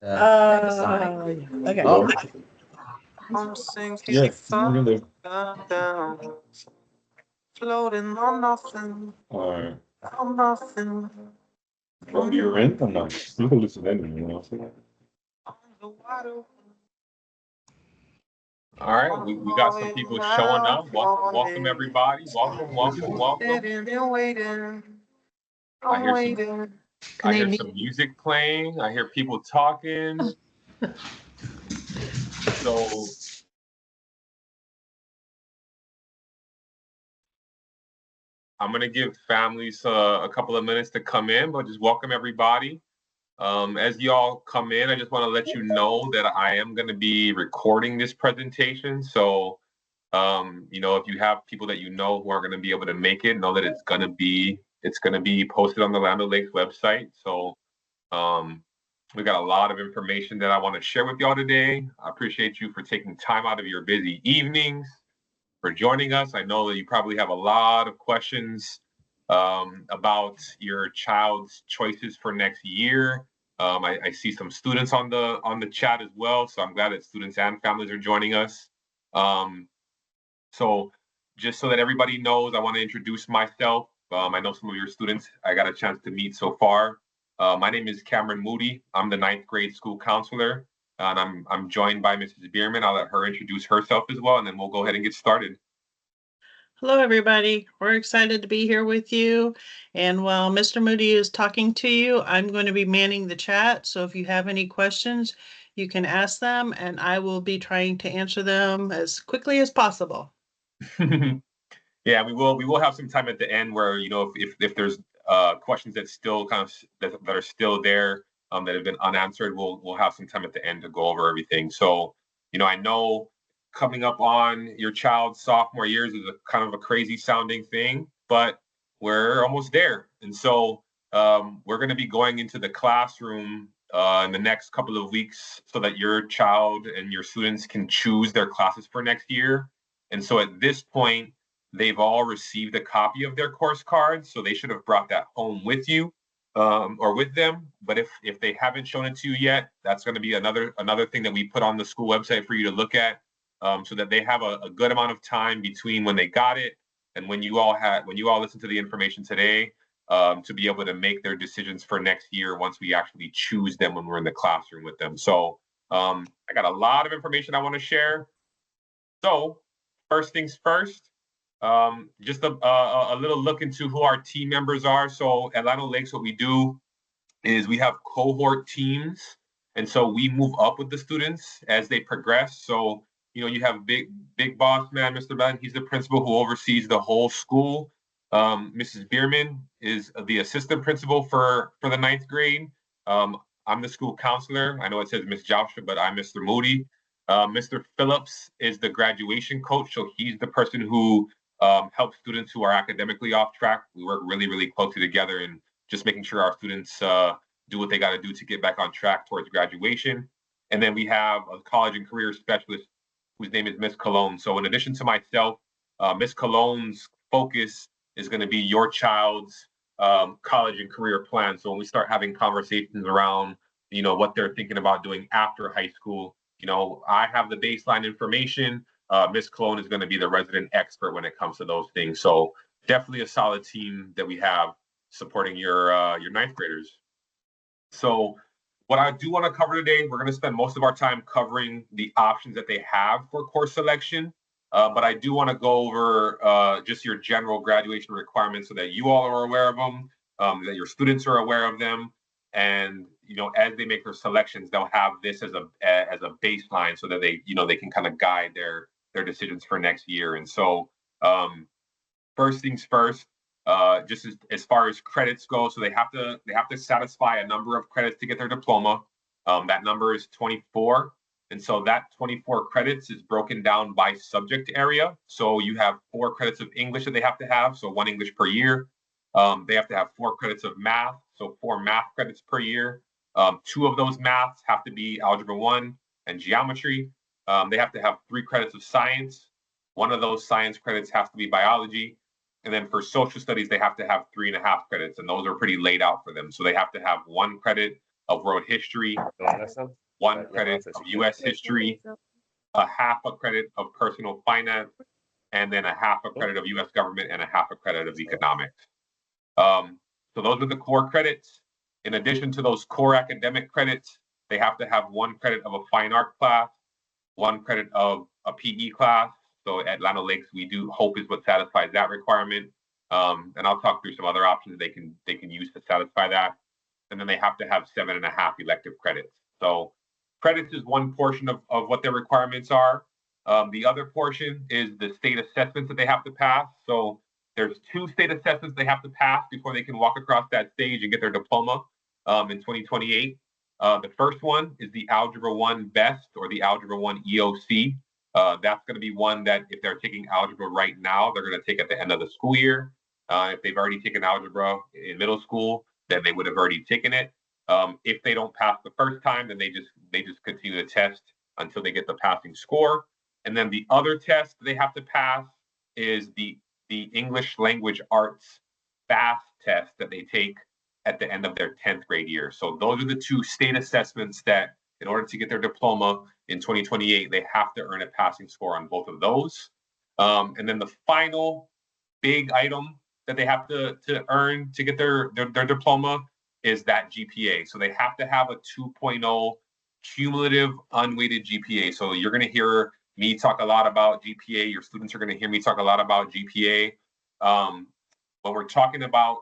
Okay. Hello? I'm sinking Yes, I'm in there. down, floating on nothing, Alright. on nothing, From your end? I'm not. You can listen anyway, you know what I'm saying? on the water. All right, we got some people showing up. Welcome Falling, everybody. Welcome. sitting and waiting. I I'm hear some waiting. Can they meet? music playing. I hear people talking. So I'm gonna give families a couple of minutes to come in, but just welcome everybody. As y'all come in, I just want to let you know that I am going to be recording this presentation. So, if you have people that you know who are going to be able to make it, know that it's going to be posted on the Land O'Lakes website. So, we got a lot of information that I want to share with y'all today. I appreciate you for taking time out of your busy evenings for joining us. I know that you probably have a lot of questions about your child's choices for next year. I see some students on the chat as well, so I'm glad that students and families are joining us. So just so that everybody knows, I want to introduce myself. I know some of your students I got a chance to meet so far. My name is Cameron Moody. I'm the ninth grade school counselor, and I'm joined by Mrs. Bierman. I'll let her introduce herself as well, and then we'll go ahead and get started. Hello, everybody. We're excited to be here with you. And while Mr. Moody is talking to you, I'm going to be manning the chat. So if you have any questions, you can ask them, and I will be trying to answer them as quickly as possible. Yeah, we will have some time at the end where if there's questions that still kind of that are still there that have been unanswered, we'll have some time at the end to go over everything. So I know coming up on your child's sophomore years is a kind of a crazy sounding thing, but we're almost there. And so we're going to be going into the classroom in the next couple of weeks so that your child and your students can choose their classes for next year. And so at this point, they've all received a copy of their course cards, so they should have brought that home with you or with them. But if they haven't shown it to you yet, that's going to be another thing that we put on the school website for you to look at, so that they have a good amount of time between when they got it and when you all listen to the information today, to be able to make their decisions for next year once we actually choose them when we're in the classroom with them. So I got a lot of information I want to share. So first things first, just a little look into who our team members are. So at Land O'Lakes, what we do is we have cohort teams, and so we move up with the students as they progress. So you have big boss man, Mr. Ben. He's the principal who oversees the whole school. Mrs. Bierman is the assistant principal for the ninth grade. I'm the school counselor. I know it says Miss Joshua, but I'm Mr. Moody. Mr. Phillips is the graduation coach, so he's the person who helps students who are academically off track. We work really, really closely together and just making sure our students do what they got to do to get back on track towards graduation. And then we have a college and career specialist whose name is Miss Cologne. So in addition to myself, Miss Cologne's focus is going to be your child's college and career plan. So when we start having conversations around, what they're thinking about doing after high school, I have the baseline information. Miss Cologne is going to be the resident expert when it comes to those things. So definitely a solid team that we have supporting your ninth graders. So what I do want to cover today, we're going to spend most of our time covering the options that they have for course selection. But I do want to go over just your general graduation requirements so that you all are aware of them, that your students are aware of them, and as they make their selections, they'll have this as a baseline so that they can kind of guide their decisions for next year. And so first things first, just as far as credits go, so they have to satisfy a number of credits to get their diploma. That number is 24. And so that 24 credits is broken down by subject area. So you have 4 credits of English that they have to have, so 1 English per year. They have to have 4 credits of math, so 4 math credits per year. 2 of those maths have to be Algebra 1 and Geometry. They have to have 3 credits of science. 1 of those science credits has to be biology. And then for social studies, they have to have 3.5 credits, and those are pretty laid out for them. So they have to have 1 credit of world history, 1 credit of U.S. history, a half a credit of personal finance, and then a half a credit of U.S. government and a half a credit of economics. So those are the core credits. In addition to those core academic credits, they have to have 1 credit of a fine art class, 1 credit of a PE class. So at Llano Lakes, we do hope is what satisfies that requirement. And I'll talk through some other options they can use to satisfy that. And then they have to have 7.5 elective credits. So credits is one portion of what their requirements are. The other portion is the state assessments that they have to pass. So there's 2 state assessments they have to pass before they can walk across that stage and get their diploma in 2028. The first one is the Algebra 1 BEST or the Algebra 1 EOC. That's going to be one that if they're taking algebra right now, they're going to take at the end of the school year. If they've already taken algebra in middle school, then they would have already taken it. If they don't pass the first time, then they just continue to test until they get the passing score. And then the other test they have to pass is the English Language Arts FAST test that they take at the end of their 10th grade year. So those are the 2 state assessments that in order to get their diploma in 2028, they have to earn a passing score on both of those. And then the final big item that they have to earn to get their diploma is that GPA. So they have to have a 2.0 cumulative unweighted GPA. So you're going to hear me talk a lot about GPA. Your students are going to hear me talk a lot about GPA. When we're talking about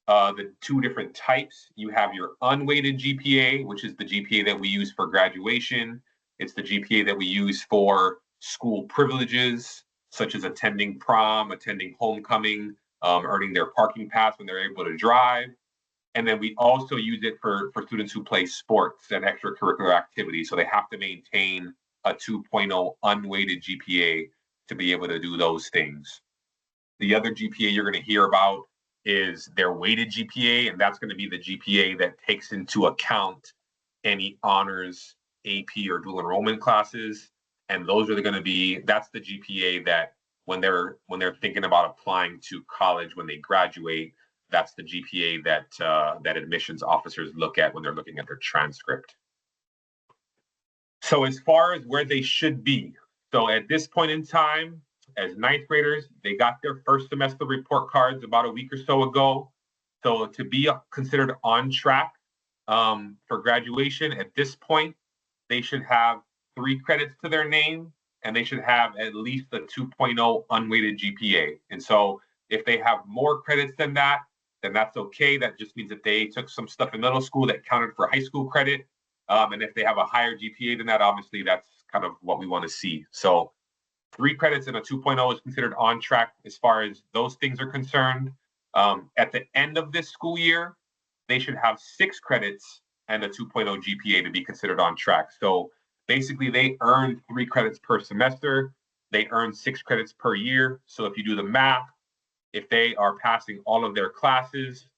the 2 different types, you have your unweighted GPA, which is the GPA that we use for graduation. It's the GPA that we use for school privileges, such as attending prom, attending homecoming, earning their parking pass when they're able to drive. And then we also use it for students who play sports and extracurricular activities. So they have to maintain a 2.0 unweighted GPA to be able to do those things. The other GPA you're going to hear about is their weighted GPA, and that's going to be the GPA that takes into account any honors, AP, or dual enrollment classes. And those are going to be, that's the GPA that when they're thinking about applying to college when they graduate, that's the GPA that admissions officers look at when they're looking at their transcript. So as far as where they should be, so at this point in time, as 9th graders, they got their first semester report cards about a week or so ago. So to be considered on track for graduation at this point, they should have 3 credits to their name, and they should have at least a 2.0 unweighted GPA. And so if they have more credits than that, then that's okay. That just means that they took some stuff in middle school that counted for high school credit. And if they have a higher GPA than that, obviously that's kind of what we want to see. So 3 credits and a 2.0 is considered on track as far as those things are concerned. At the end of this school year, they should have 6 credits and a 2.0 GPA to be considered on track. So basically, they earn 3 credits per semester. They earn 6 credits per year. So if you do the math, if they are passing all of their classes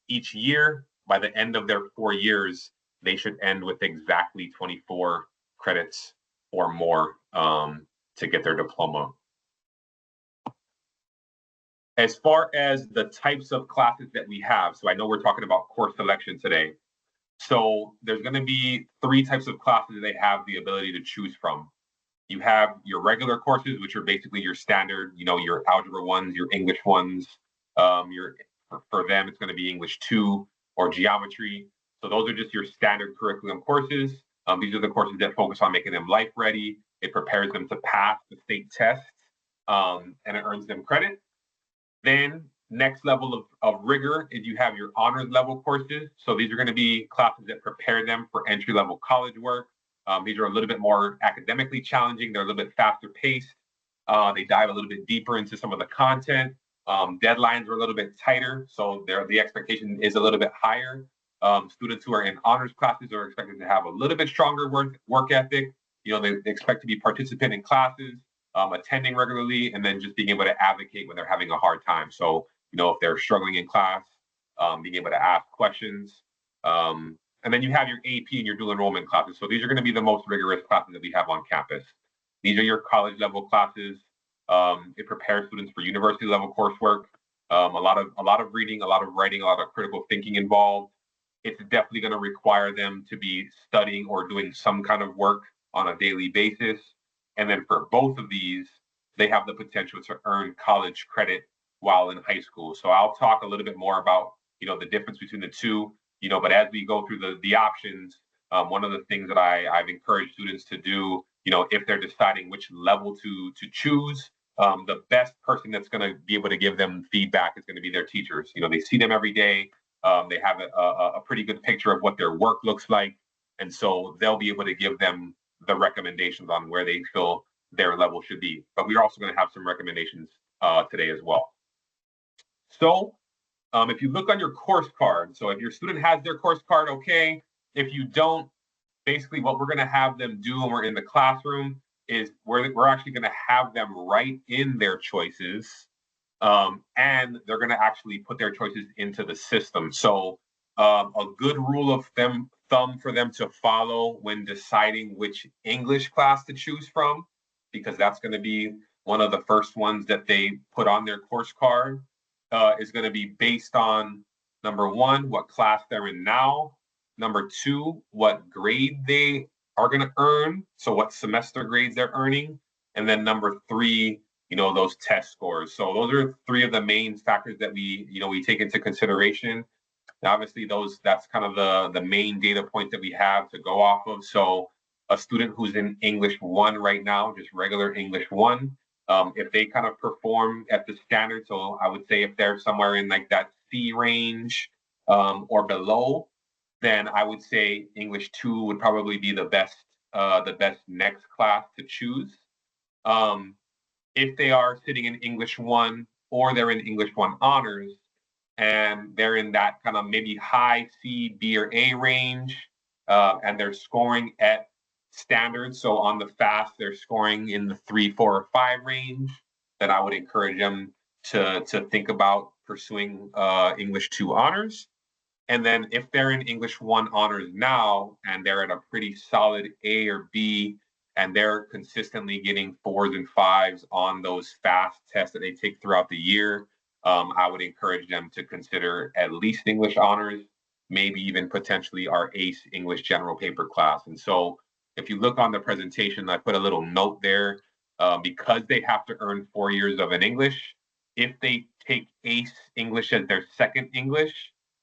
each year, by the end of their 4 years, they should end with exactly 24 credits or more to get their diploma. As far as the types of classes that we have, so I know we're talking about course selection today. So there's going to be 3 types of classes that they have the ability to choose from. You have your regular courses, which are basically your standard, your algebra ones, your English ones. For them, it's going to be English 2 or geometry. So those are just your standard curriculum courses. These are the courses that focus on making them life ready. It prepares them to pass the state tests, and it earns them credit. Then next level of rigor is you have your honors level courses. So these are going to be classes that prepare them for entry level college work. These are a little bit more academically challenging. They're a little bit faster paced. They dive a little bit deeper into some of the content. Deadlines are a little bit tighter, so the expectation is a little bit higher. Students who are in honors classes are expected to have a little bit stronger work ethic. They expect to be participant in classes, attending regularly, and then just being able to advocate when they're having a hard time. So, if they're struggling in class, being able to ask questions. And then you have your AP and your dual enrollment classes. So these are going to be the most rigorous classes that we have on campus. These are your college level classes. It prepares students for university level coursework. A lot of reading, a lot of writing, a lot of critical thinking involved. it's definitely going to require them to be studying or doing some kind of work on a daily basis. And then for both of these, they have the potential to earn college credit while in high school. So I'll talk a little bit more about, the difference between the two, but as we go through the options, one of the things that I've encouraged students to do, if they're deciding which level to choose, the best person that's going to be able to give them feedback is going to be their teachers. They see them every day. They have a pretty good picture of what their work looks like. And so they'll be able to give them the recommendations on where they feel their level should be. But we're also going to have some recommendations today as well. So if you look on your course card, so if your student has their course card, okay. If you don't, basically what we're going to have them do when we're in the classroom is we're actually going to have them write in their choices, and they're going to actually put their choices into the system. So a good rule of thumb for them to follow when deciding which English class to choose from, because that's going to be one of the first ones that they put on their course card, is going to be based on, number one, what class they're in now. Number two, what grade they are going to earn. So what semester grades they're earning. And then number three, those test scores. So those are three of the main factors that we take into consideration. Now, obviously, that's kind of the main data point that we have to go off of. So a student who's in English 1 right now, just regular English 1, if they kind of perform at the standard, so I would say if they're somewhere in like that C range or below, then I would say English 2 would probably be the best next class to choose. If they are sitting in English 1 or they're in English 1 honors, and they're in that kind of maybe high C, B, or A range, and they're scoring at standard. So on the FAST, they're scoring in the 3, 4, or 5 range. Then I would encourage them to think about pursuing English 2 honors. And then if they're in English 1 honors now, and they're at a pretty solid A or B, and they're consistently getting 4s and 5s on those FAST tests that they take throughout the year, I would encourage them to consider at least English honors, maybe even potentially our ACE English general paper class. And so if you look on the presentation, I put a little note there, because they have to earn 4 years of an English. If they take ACE English as their second English,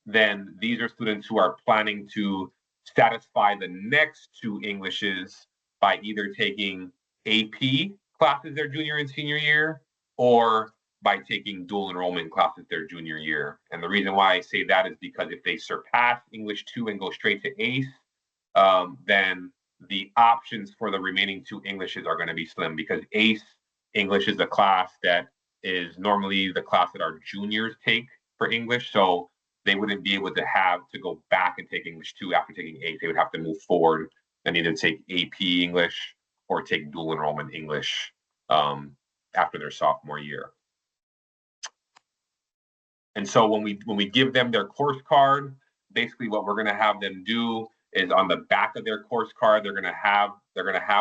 then these are students who are planning to satisfy the next 2 Englishes by either taking AP classes their junior and senior year, or by taking dual enrollment classes their junior year. And the reason why I say that is because if they surpass English 2 and go straight to ACE, then the options for the remaining 2 Englishes are going to be slim, because ACE English is a class that is normally the class that our juniors take for English. So they wouldn't be able to have to go back and take English 2 after taking ACE. They would have to move forward and either take AP English or take dual enrollment English after their sophomore year. And so when we give them their course card, basically what we're going to have them do is on the back of their course card, they're going to have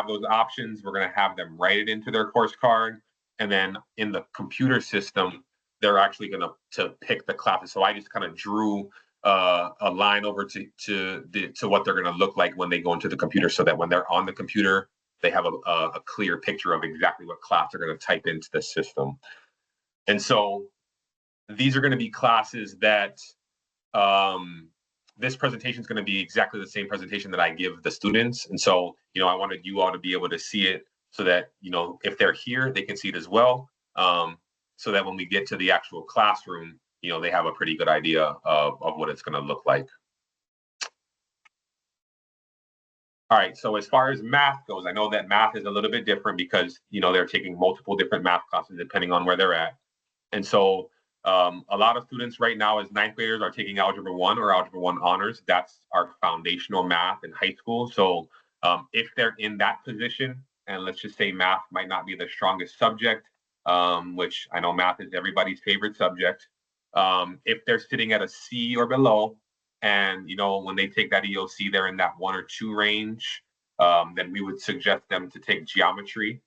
those options. We're going to have them write it into their course card, and then in the computer system, they're actually going to pick the classes. So I just kind of drew a line over to what they're going to look like when they go into the computer, so that when they're on the computer, they have a clear picture of exactly what class they're going to type into the system. And so these are going to be classes that this presentation is going to be exactly the same presentation that I give the students. And so, I wanted you all to be able to see it so that, if they're here, they can see it as well. So that when we get to the actual classroom, they have a pretty good idea of what it's going to look like. All right, so as far as math goes, I know that math is a little bit different because, they're taking multiple different math classes depending on where they're at. And so a lot of students right now as 9th graders are taking Algebra 1 or Algebra 1 honors. That's our foundational math in high school. So if they're in that position, and let's just say math might not be the strongest subject, which I know math is everybody's favorite subject. If they're sitting at a C or below, and when they take that EOC, they're in that 1 or 2 range, then we would suggest them to take geometry.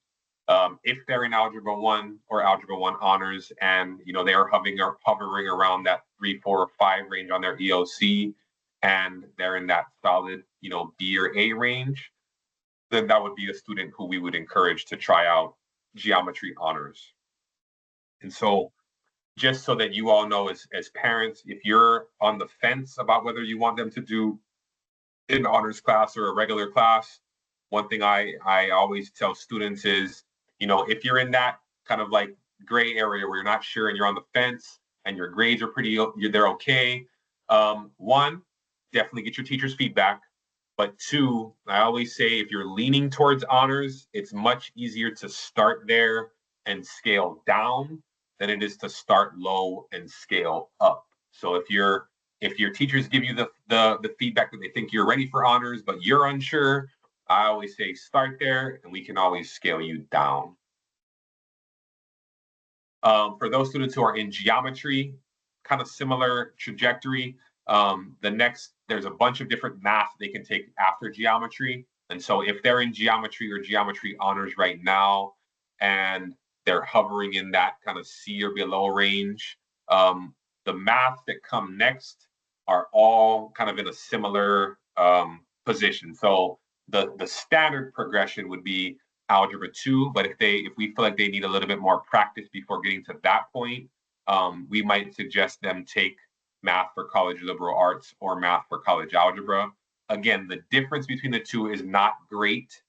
If they're in Algebra 1 or Algebra 1 honors, and they are hovering around that 3, 4, or 5 range on their EOC, and they're in that solid, B or A range, then that would be a student who we would encourage to try out geometry honors. And so just so that you all know as parents, if you're on the fence about whether you want them to do an honors class or a regular class, one thing I always tell students is, if you're in that kind of like gray area where you're not sure and you're on the fence and your grades are they're okay. One, definitely get your teacher's feedback. But two, I always say if you're leaning towards honors, it's much easier to start there and scale down than it is to start low and scale up. So if your teachers give you the feedback that they think you're ready for honors, but you're unsure, I always say start there and we can always scale you down. For those students who are in geometry, kind of similar trajectory. There's a bunch of different math they can take after geometry. And so if they're in geometry or geometry honors right now, and they're hovering in that kind of C or below range, the math that come next are all kind of in a similar position. So the standard progression would be algebra 2, but if we feel like they need a little bit more practice before getting to that point, we might suggest them take math for college liberal arts or math for college algebra. Again, the difference between the two is not great.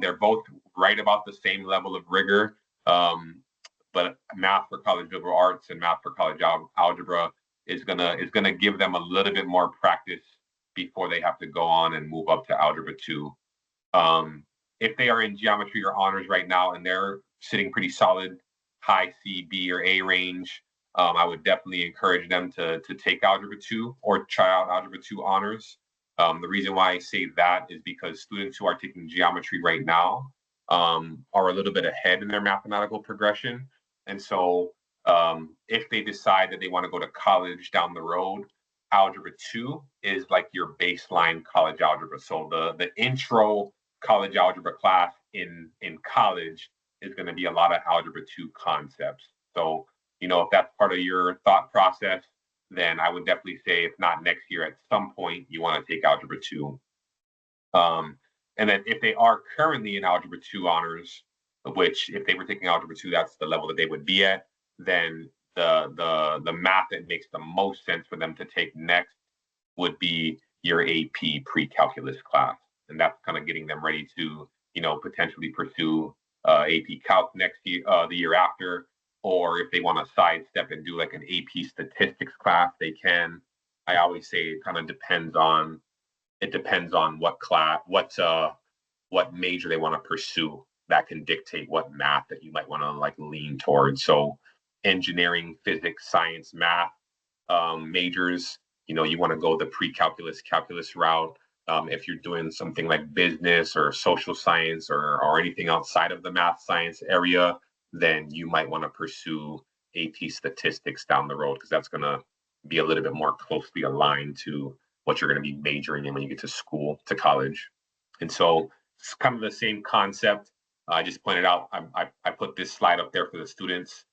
They're both right about the same level of rigor, but math for college liberal arts and math for college algebra is gonna give them a little bit more practice before they have to go on and move up to algebra 2. If they are in geometry or honors right now and they're sitting pretty solid, high C, B, or A range, I would definitely encourage them to take algebra 2 or try out algebra 2 honors. The reason why I say that is because students who are taking geometry right now are a little bit ahead in their mathematical progression. And so if they decide that they want to go to college down the road, algebra 2 is like your baseline college algebra. So the intro college algebra class in college is going to be a lot of algebra 2 concepts. So, if that's part of your thought process, then I would definitely say if not next year, at some point you want to take algebra 2. And then if they are currently in algebra 2 honors, which if they were taking algebra 2, that's the level that they would be at, then the math that makes the most sense for them to take next would be your AP pre-calculus class. And that's kind of getting them ready to, potentially pursue AP Calc next year, the year after, or if they want to sidestep and do like an AP statistics class, they can. I always say it kind of depends on what class, what major they want to pursue. That can dictate what math that you might want to like lean towards. So engineering, physics, science, math majors, you want to go the pre-calculus calculus route. If you're doing something like business or social science or anything outside of the math science area, then you might want to pursue AP statistics down the road because that's going to be a little bit more closely aligned to what you're going to be majoring in when you get to school, to college. And so it's kind of the same concept. I just pointed out, I put this slide up there for the students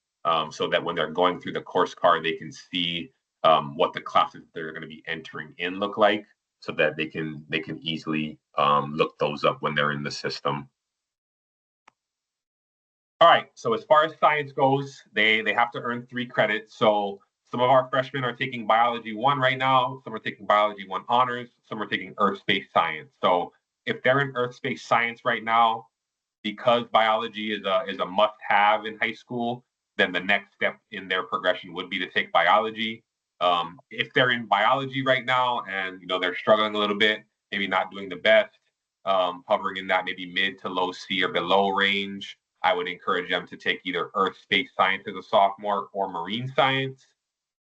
so that when they're going through the course card, they can see what the classes they're going to be entering in look like, so that they can easily look those up when they're in the system. All right, so as far as science goes, they have to earn 3 credits. So some of our freshmen are taking biology 1 right now, some are taking biology 1 honors, some are taking earth space science. So if they're in earth space science right now, because biology is a must-have in high school, then the next step in their progression would be to take biology. If they're in biology right now and they're struggling a little bit, maybe not doing the best, hovering in that maybe mid to low C or below range, I would encourage them to take either earth space science as a sophomore or marine science.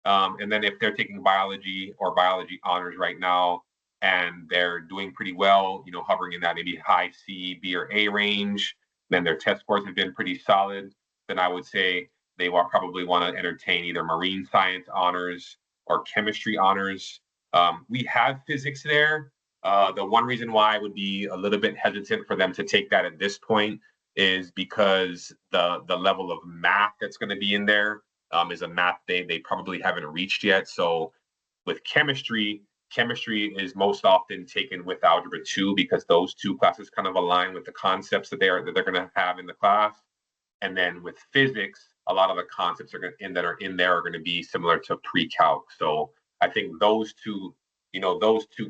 And then if they're taking biology or biology honors right now and they're doing pretty well, hovering in that maybe high C, B, or A range, then their test scores have been pretty solid, then I would say they will probably want to entertain either marine science honors or chemistry honors. We have physics there. The one reason why I would be a little bit hesitant for them to take that at this point is because the level of math that's going to be in there is a math they probably haven't reached yet. So with chemistry, chemistry is most often taken with algebra 2 because those two classes kind of align with the concepts that they're going to have in the class. And then with physics, a lot of the concepts that are in there are going to be similar to pre-calc. So I think those two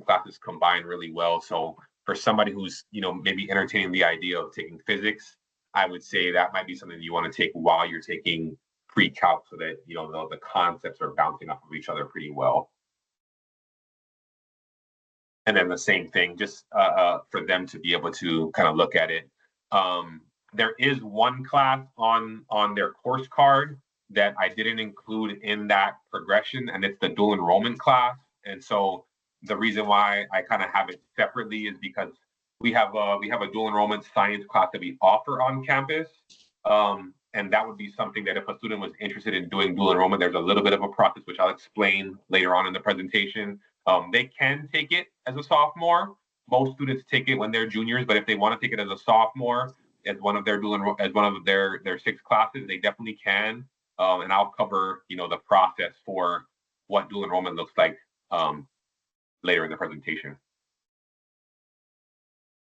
classes combine really well. So for somebody who's, maybe entertaining the idea of taking physics, I would say that might be something you want to take while you're taking pre-calc so that, the concepts are bouncing off of each other pretty well. And then the same thing, just for them to be able to kind of look at it. There is one class on their course card that I didn't include in that progression, and it's the dual enrollment class. And so the reason why I kind of have it separately is because we have a dual enrollment science class that we offer on campus. And that would be something that if a student was interested in doing dual enrollment, there's a little bit of a process, which I'll explain later on in the presentation. They can take it as a sophomore. Most students take it when they're juniors, but if they want to take it as a sophomore, as one of their their 6 classes, they definitely can. And I'll cover, the process for what dual enrollment looks like later in the presentation.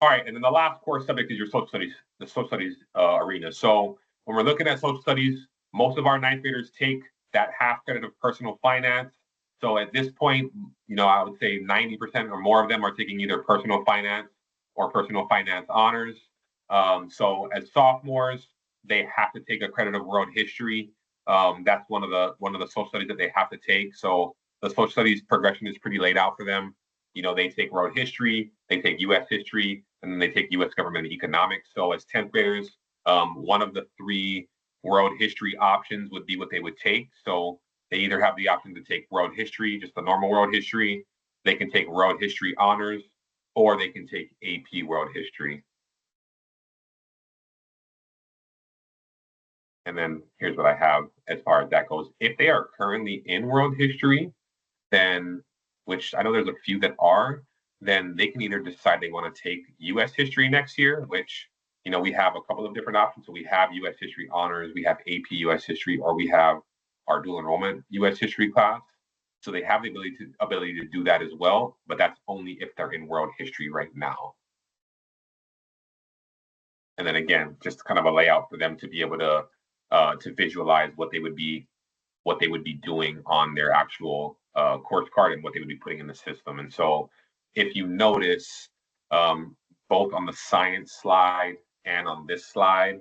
All right, and then the last core subject is your social studies, the social studies arena. So when we're looking at social studies, most of our 9th graders take that half credit of personal finance. So at this point, I would say 90% or more of them are taking either personal finance or personal finance honors. So as sophomores, they have to take a credit of world history. That's one of the social studies that they have to take. So the social studies progression is pretty laid out for them. They take world history, they take U.S. history, and then they take U.S. government and economics. So as 10th graders, one of the 3 world history options would be what they would take. So they either have the option to take world history, just the normal world history, they can take world history honors, or they can take AP world history. And then here's what I have as far as that goes. If they are currently in world history, then, which I know there's a few that are, then they can either decide they want to take US history next year, which, we have a couple of different options. So we have US history honors, we have AP US history, or we have our dual enrollment US history class. So they have the ability to do that as well, but that's only if they're in world history right now. And then again, just kind of a layout for them to be able to visualize what they would be doing on their actual course card and what they would be putting in the system. And so if you notice, both on the science slide and on this slide,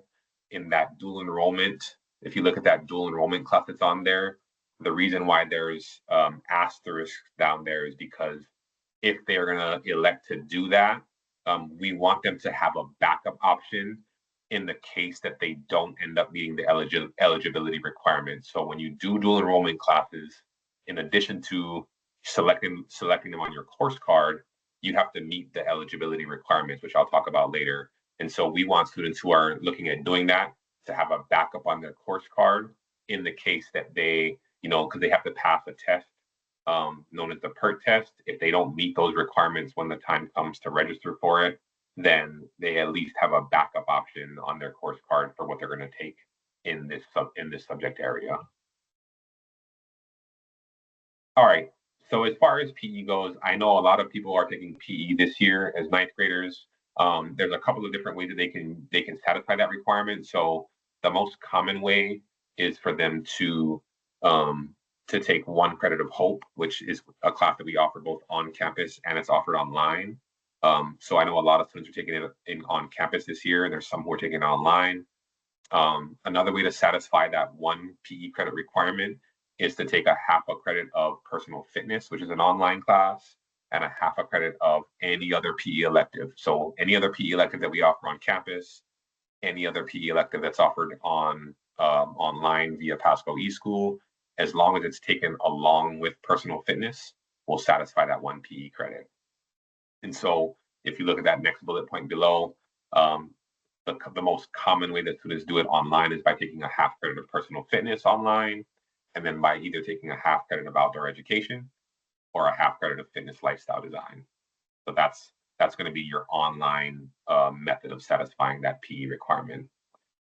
in that dual enrollment, if you look at that dual enrollment class that's on there, the reason why there's asterisks down there is because if they're going to elect to do that, we want them to have a backup option in the case that they don't end up meeting the eligibility requirements. So when you do dual enrollment classes, in addition to selecting them on your course card, you have to meet the eligibility requirements, which I'll talk about later. And so we want students who are looking at doing that to have a backup on their course card in the case that they, because they have to pass a test known as the PERT test. If they don't meet those requirements when the time comes to register for it, then they at least have a backup option on their course card for what they're going to take in this subject area. All right. So as far as PE goes, I know a lot of people are taking PE this year as 9th graders. There's a couple of different ways that they can satisfy that requirement. So the most common way is for them to take 1 credit of Hope, which is a class that we offer both on campus and it's offered online. So I know a lot of students are taking it on campus this year, and there's some who are taking it online. Another way to satisfy that 1 PE credit requirement is to take a half a credit of personal fitness, which is an online class, and a half a credit of any other PE elective. So any other PE elective that we offer on campus, any other PE elective that's offered on online via Pasco eSchool, as long as it's taken along with personal fitness, will satisfy that 1 PE credit. And so if you look at that next bullet point below, the most common way that students do it online is by taking a half credit of personal fitness online, and then by either taking a half credit of outdoor education or a half credit of fitness lifestyle design. So that's going to be your online method of satisfying that PE requirement.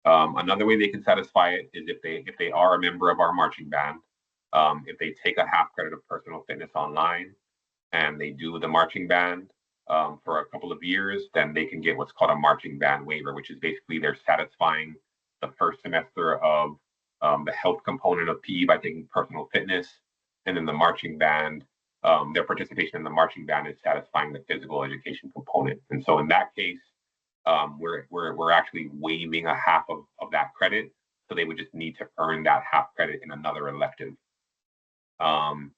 Another way they can satisfy it is if they are a member of our marching band, if they take a half credit of personal fitness online, and they do the marching band for a couple of years, then they can get what's called a marching band waiver, which is basically they're satisfying the first semester of the health component of PE by taking personal fitness, and then the marching band, their participation in the marching band is satisfying the physical education component. And so in that case, we're actually waiving a half of that credit, so they would just need to earn that half credit in another elective. And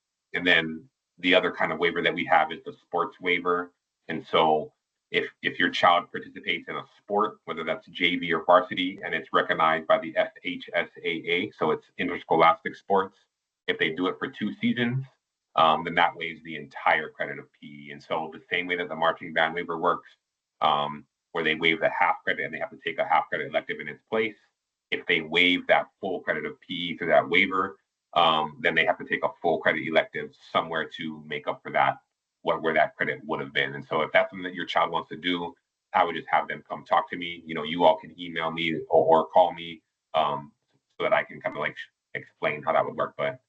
then the other kind of waiver that we have is the sports waiver. And so if your child participates in a sport, whether that's JV or varsity, and it's recognized by the FHSAA, so it's interscholastic sports, if they do it for 2 seasons, then that waives the entire credit of PE. And so the same way that the marching band waiver works, where they waive the half credit and they have to take a half credit elective in its place, if they waive that full credit of PE through that waiver, then they have to take a full credit elective somewhere to make up for that, where that credit would have been. And so if that's something that your child wants to do, I would just have them come talk to me. You all can email me or call me, so that I can kind of like explain how that would work. But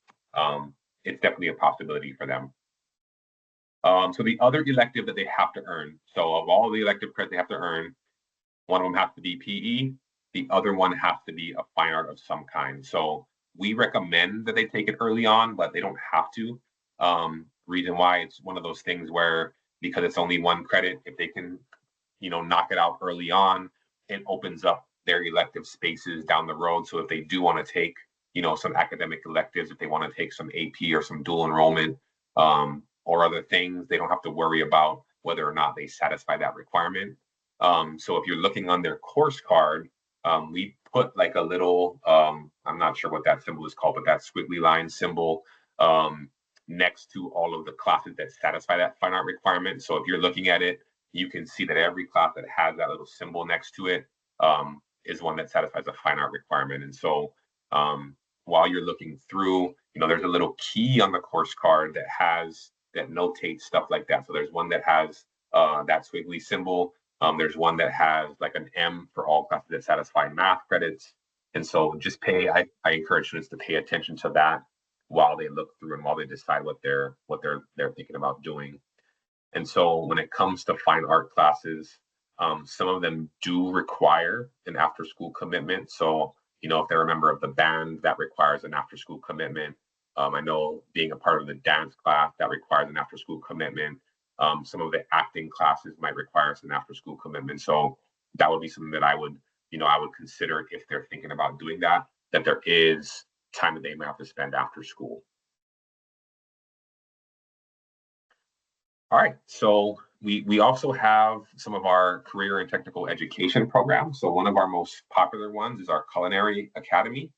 it's definitely a possibility for them. So the other elective that they have to earn, so of all the elective credits they have to earn, one of them has to be PE, the other one has to be a fine art of some kind. So we recommend that they take it early on, but they don't have to. Reason why, it's one of those things where, because it's only one credit, if they can, knock it out early on, it opens up their elective spaces down the road. So if they do want to take, some academic electives, if they want to take some AP or some dual enrollment, or other things, they don't have to worry about whether or not they satisfy that requirement. So if you're looking on their course card, we put like a little, I'm not sure what that symbol is called, but that squiggly line symbol next to all of the classes that satisfy that fine art requirement. So if you're looking at it, you can see that every class that has that little symbol next to it is one that satisfies a fine art requirement. And so while you're looking through, there's a little key on the course card that notates stuff like that. So there's one that has that squiggly symbol. There's one that has like an M for all classes that satisfy math credits. And so just I encourage students to pay attention to that while they look through and while they decide what they're thinking about doing. And so when it comes to fine art classes, some of them do require an after school commitment. So, if they're a member of the band, that requires an after school commitment. I know being a part of the dance class, that requires an after school commitment. Some of the acting classes might require an after school commitment. So that would be something that I would consider if they're thinking about doing that there is time that they might have to spend after school. All right, so we also have some of our career and technical education programs. So one of our most popular ones is our Culinary Academy.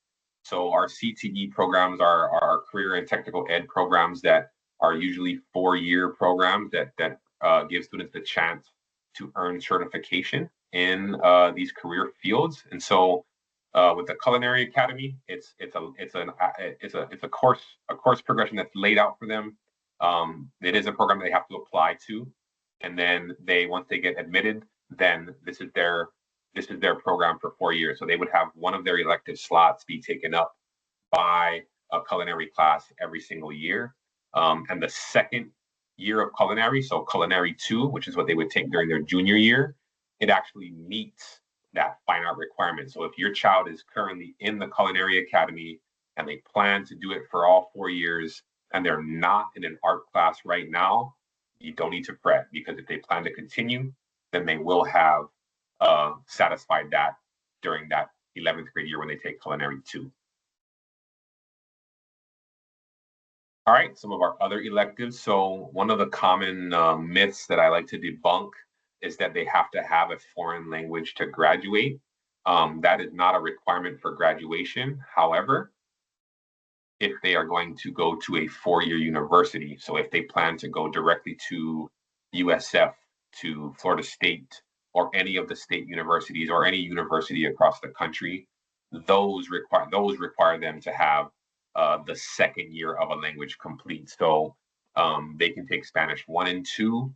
So our CTE programs are our career and technical ed programs that are usually 4-year programs that give students the chance to earn certification in these career fields. And so with the Culinary Academy, it's a course progression that's laid out for them. It is a program they have to apply to, and then once they get admitted, then this is their program for 4 years. So they would have one of their elective slots be taken up by a culinary class every single year. And the second year of culinary, so culinary 2, which is what they would take during their junior year, it actually meets that fine art requirement. So if your child is currently in the Culinary Academy and they plan to do it for all 4 years, and they're not in an art class right now, you don't need to fret, because if they plan to continue, then they will have satisfied that during that 11th grade year when they take Culinary 2. All right, some of our other electives. So one of the common myths that I like to debunk is that they have to have a foreign language to graduate. That is not a requirement for graduation. However, if they are going to go to a 4-year university, so if they plan to go directly to USF, to Florida State, or any of the state universities, or any university across the country, those require them to have the second year of a language complete. So they can take Spanish 1 and 2.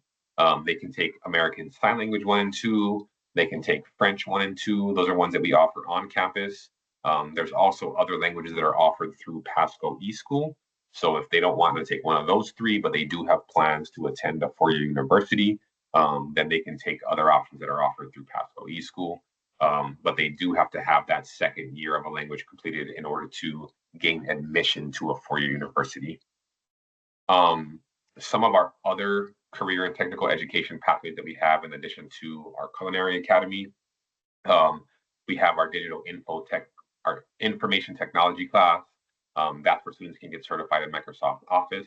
They can take American Sign Language 1 and 2. They can take French 1 and 2. Those are ones that we offer on campus. There's also other languages that are offered through Pasco eSchool. So if they don't want to take one of those three, but they do have plans to attend a four-year university, then they can take other options that are offered through Pasco eSchool. But they do have to have that second year of a language completed in order to gain admission to a four-year university. Some of our other career and technical education pathways that we have, in addition to our culinary academy, we have our our information technology class. That's where students can get certified in Microsoft Office.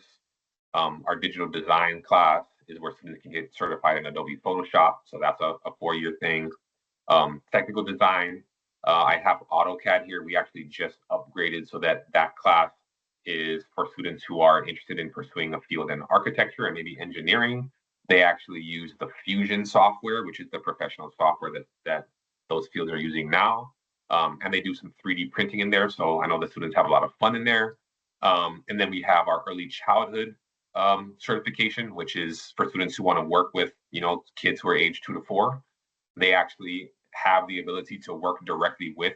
Our digital design class is where students can get certified in Adobe Photoshop. So that's a four-year thing. Technical design, I have AutoCAD here. We actually just upgraded so that that class is for students who are interested in pursuing a field in architecture and maybe engineering. They actually use the Fusion software, which is the professional software that those fields are using now. And they do some 3D printing in there. So I know the students have a lot of fun in there. And then we have our early childhood certification, which is for students who want to work with, kids who are age 2 to 4. They actually have the ability to work directly with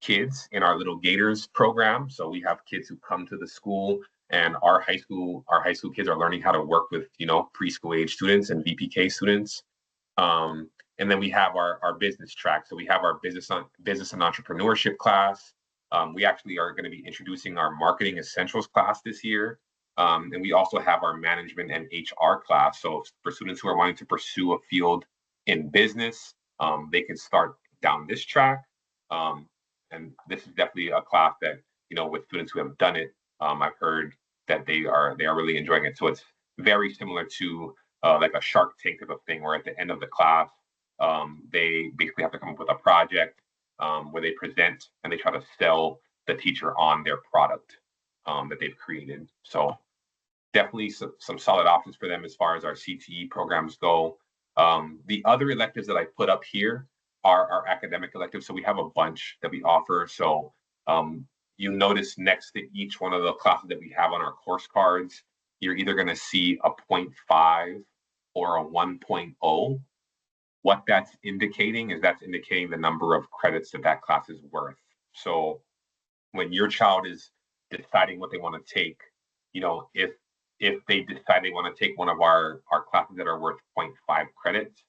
kids in our Little Gators program. So we have kids who come to the school, and our high school kids are learning how to work with, preschool age students and VPK students. And then we have our business track. So we have our business and entrepreneurship class. We actually are going to be introducing our marketing essentials class this year. And we also have our management and HR class. So for students who are wanting to pursue a field in business, they can start down this track. And this is definitely a class that, with students who have done it, I've heard that they are really enjoying it. So it's very similar to like a Shark Tank type of thing, where at the end of the class, they basically have to come up with a project where they present and they try to sell the teacher on their product that they've created. So definitely some solid options for them as far as our CTE programs go. The other electives that I put up here are our academic electives. So we have a bunch that we offer. So you notice next to each one of the classes that we have on our course cards, you're either going to see a 0.5 or a 1.0. What that's indicating is that's indicating the number of credits that class is worth. So when your child is deciding what they want to take, if they decide they want to take one of our classes that are worth 0.5 credits,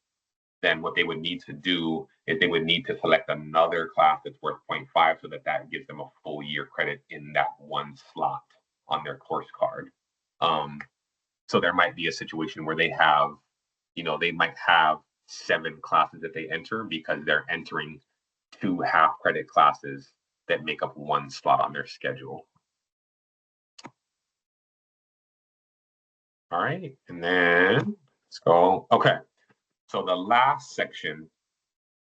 then what they would need to do is they would need to select another class that's worth 0.5 so that gives them a full year credit in that one slot on their course card. So there might be a situation where they might have 7 classes that they enter because they're entering 2 half credit classes that make up one slot on their schedule. All right, and then let's go. Okay, so the last section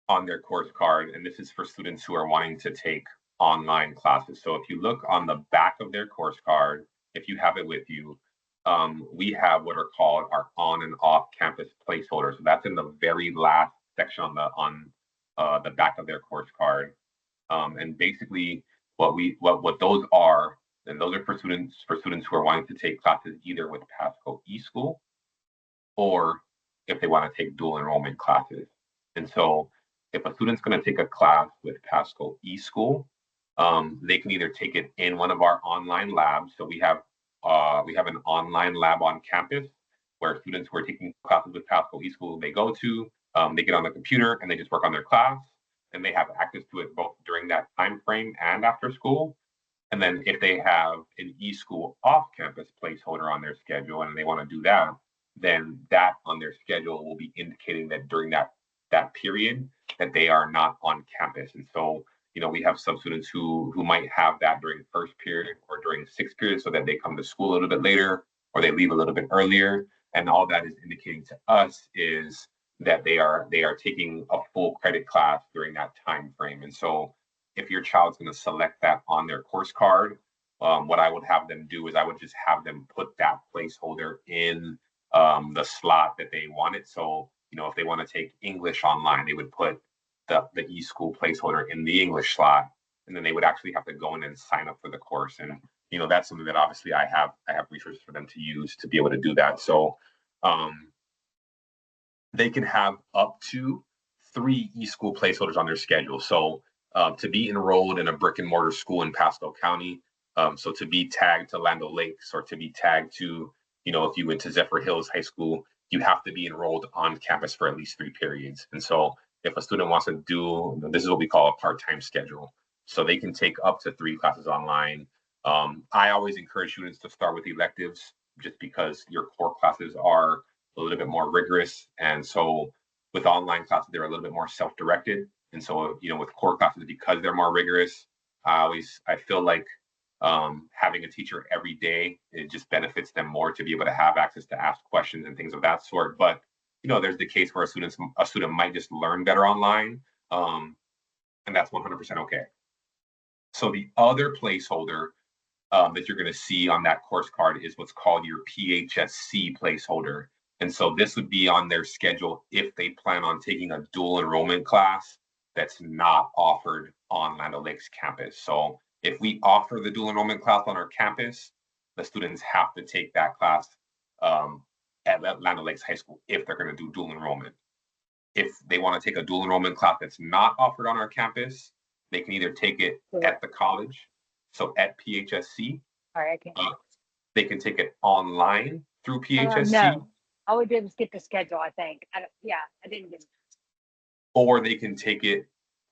on their course card, and this is for students who are wanting to take online classes. So if you look on the back of their course card, if you have it with you, we have what are called our on and off campus placeholders. So that's in the very last section on the back of their course card. And basically what those are, and those are for students who are wanting to take classes either with Pasco eSchool or if they want to take dual enrollment classes. And so if a student's going to take a class with Pasco eSchool, they can either take it in one of our online labs. So we have an online lab on campus where students who are taking classes with Pasco eSchool, they go to, they get on the computer and they just work on their class, and they have access to it both during that time frame and after school. And then if they have an eSchool off-campus placeholder on their schedule and they want to do that, then that on their schedule will be indicating that during that period that they are not on campus. And so, we have some students who might have that during first period or during sixth period so that they come to school a little bit later or they leave a little bit earlier. And all that is indicating to us is that they are taking a full credit class during that time frame. And so if your child's going to select that on their course card, what I would have them do is I would just have them put that placeholder in the slot that they wanted. So, if they want to take English online, they would put the eSchool placeholder in the English slot, and then they would actually have to go in and sign up for the course. And, that's something that obviously I have resources for them to use to be able to do that. So they can have up to 3 eSchool placeholders on their schedule. So to be enrolled in a brick and mortar school in Pasco County, So to be tagged to Land O'Lakes or to be tagged to, if you went to Zephyr Hills High School, you have to be enrolled on campus for at least 3 periods. And so if a student wants to do, this is what we call a part-time schedule. So they can take up to 3 classes online. I always encourage students to start with electives just because your core classes are a little bit more rigorous. And so with online classes, they're a little bit more self-directed. And so, with core classes, because they're more rigorous, I feel like having a teacher every day, it just benefits them more to be able to have access to ask questions and things of that sort. But there's the case where a student might just learn better online, and that's 100% okay. So the other placeholder that you're going to see on that course card is what's called your PHSC placeholder. And so this would be on their schedule if they plan on taking a dual enrollment class that's not offered on Land O'Lakes campus. So if we offer the dual enrollment class on our campus, the students have to take that class at Land O'Lakes High School if they're going to do dual enrollment. If they want to take a dual enrollment class that's not offered on our campus, they can either take it at the college, so at PHSC. All right, I can. They can take it online through PHSC. No, I would be able to skip the schedule, I think. I didn't get. Or they can take it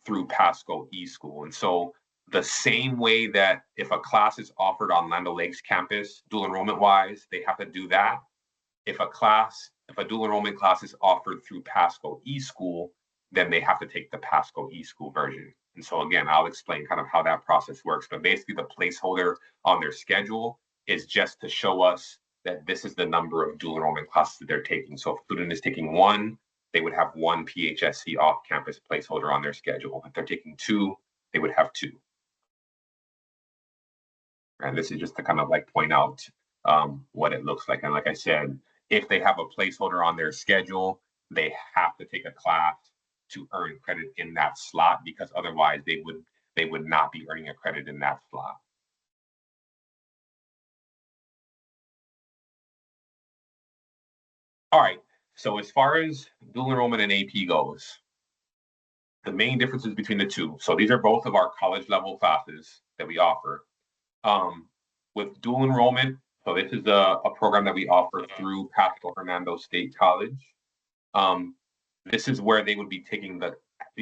through Pasco eSchool. And so the same way that if a class is offered on Land O'Lakes campus, dual enrollment wise, they have to do that. If a dual enrollment class is offered through Pasco eSchool, then they have to take the Pasco eSchool version. And so again, I'll explain kind of how that process works. But basically the placeholder on their schedule is just to show us that this is the number of dual enrollment classes that they're taking. So if a student is taking 1, they would have 1 PHSC off-campus placeholder on their schedule. If they're taking 2, they would have 2. And this is just to kind of like point out what it looks like. And like I said, if they have a placeholder on their schedule, they have to take a class to earn credit in that slot, because otherwise they would not be earning a credit in that slot. All right, so as far as dual enrollment and AP goes, the main differences between the two. So these are both of our college level classes that we offer. With dual enrollment, so this is a program that we offer through Pasco Hernando State College. This is where they would be taking the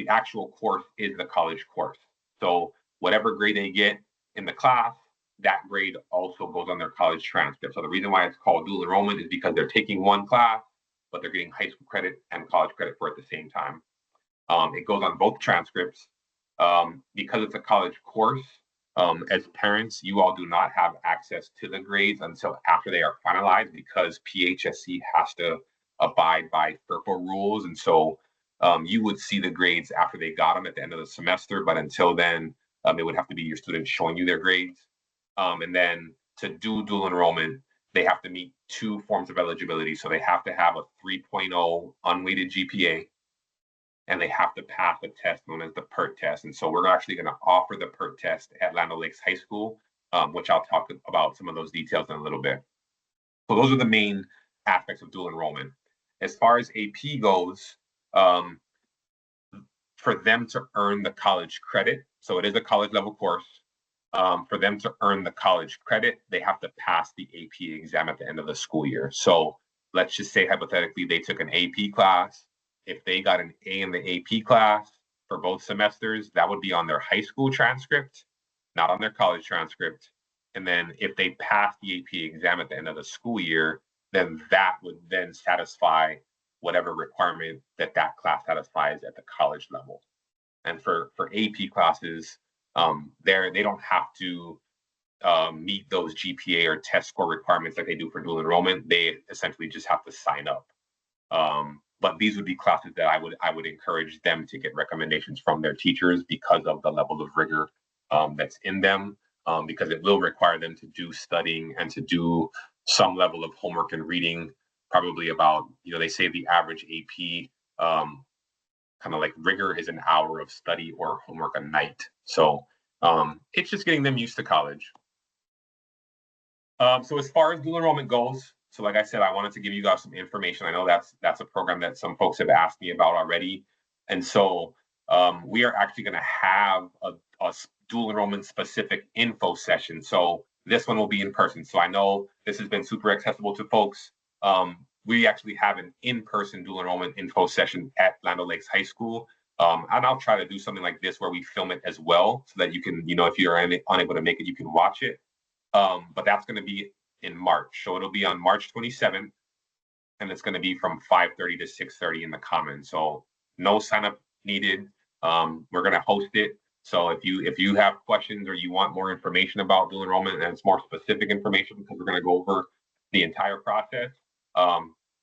actual course is the college course. So whatever grade they get in the class, that grade also goes on their college transcript. So the reason why it's called dual enrollment is because they're taking one class, but they're getting high school credit and college credit for it at the same time. It goes on both transcripts. Because it's a college course, as parents, you all do not have access to the grades until after they are finalized, because PHSC has to abide by FERPA rules. And so you would see the grades after they got them at the end of the semester. But until then, it would have to be your students showing you their grades. And then to do dual enrollment, they have to meet 2 forms of eligibility. So they have to have a 3.0 unweighted GPA, and they have to pass a test known as the PERT test. And so we're actually going to offer the PERT test at Land O'Lakes High School, which I'll talk about some of those details in a little bit. So those are the main aspects of dual enrollment. As far as AP goes, for them to earn the college credit, so it is a college level course, for them to earn the college credit, they have to pass the AP exam at the end of the school year. So let's just say hypothetically they took an AP class. If they got an A in the AP class for both semesters, that would be on their high school transcript, not on their college transcript. And then if they pass the AP exam at the end of the school year, then that would then satisfy whatever requirement that class satisfies at the college level. And for AP classes, they don't have to meet those GPA or test score requirements like they do for dual enrollment. They essentially just have to sign up. But these would be classes that I would encourage them to get recommendations from their teachers because of the level of rigor that's in them, because it will require them to do studying and to do some level of homework and reading, probably about, they say the average AP kind of like rigor is an hour of study or homework a night. So it's just getting them used to college. So as far as dual enrollment goes, so like I said, I wanted to give you guys some information. I know that's a program that some folks have asked me about already. And so we are actually going to have dual enrollment specific info session. So this one will be in person. So I know this has been super accessible to folks. We actually have an in-person dual enrollment info session at Land O'Lakes High School. And I'll try to do something like this where we film it as well so that you can, if you're unable to make it, you can watch it. But that's going to be in March. So it'll be on March 27th, and it's going to be from 5:30 to 6:30 in the Commons. So no sign up needed. We're going to host it. So if you have questions or you want more information about dual enrollment, and it's more specific information because we're going to go over the entire process,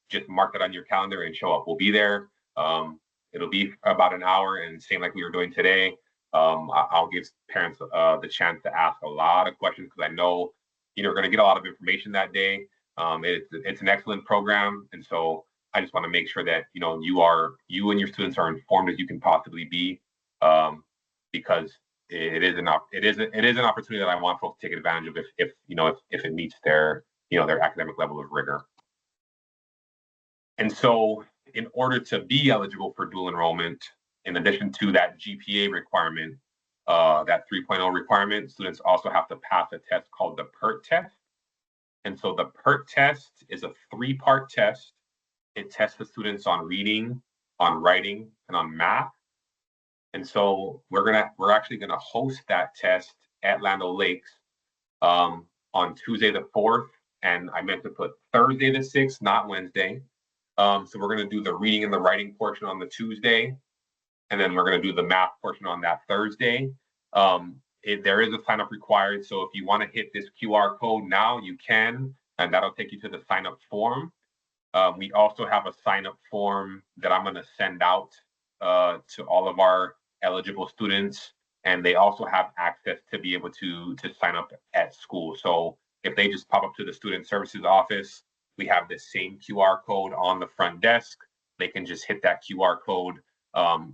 just mark it on your calendar and show up. We'll be there. It'll be about an hour, and same like we were doing today. I'll give parents the chance to ask a lot of questions because I know you're going to get a lot of information that day. It's an excellent program, and so I just want to make sure that you and your students are informed as you can possibly be, because it is an opportunity that I want folks to take advantage of if it meets their their academic level of rigor. And so, in order to be eligible for dual enrollment, in addition to that GPA requirement, that 3.0 requirement, students also have to pass a test called the PERT test. And so the PERT test is a 3-part test. It tests the students on reading, on writing, and on math. And so we're actually gonna host that test at Land O'Lakes on Tuesday the 4th, and I meant to put Thursday the 6th, not Wednesday. So we're gonna do the reading and the writing portion on the Tuesday, and then we're gonna do the math portion on that Thursday. There is a sign up required. So if you want to hit this QR code now, you can, and that'll take you to the sign up form. We also have a sign up form that I'm going to send out to all of our eligible students, and they also have access to be able to sign up at school. So if they just pop up to the student services office, we have the same QR code on the front desk. They can just hit that QR code,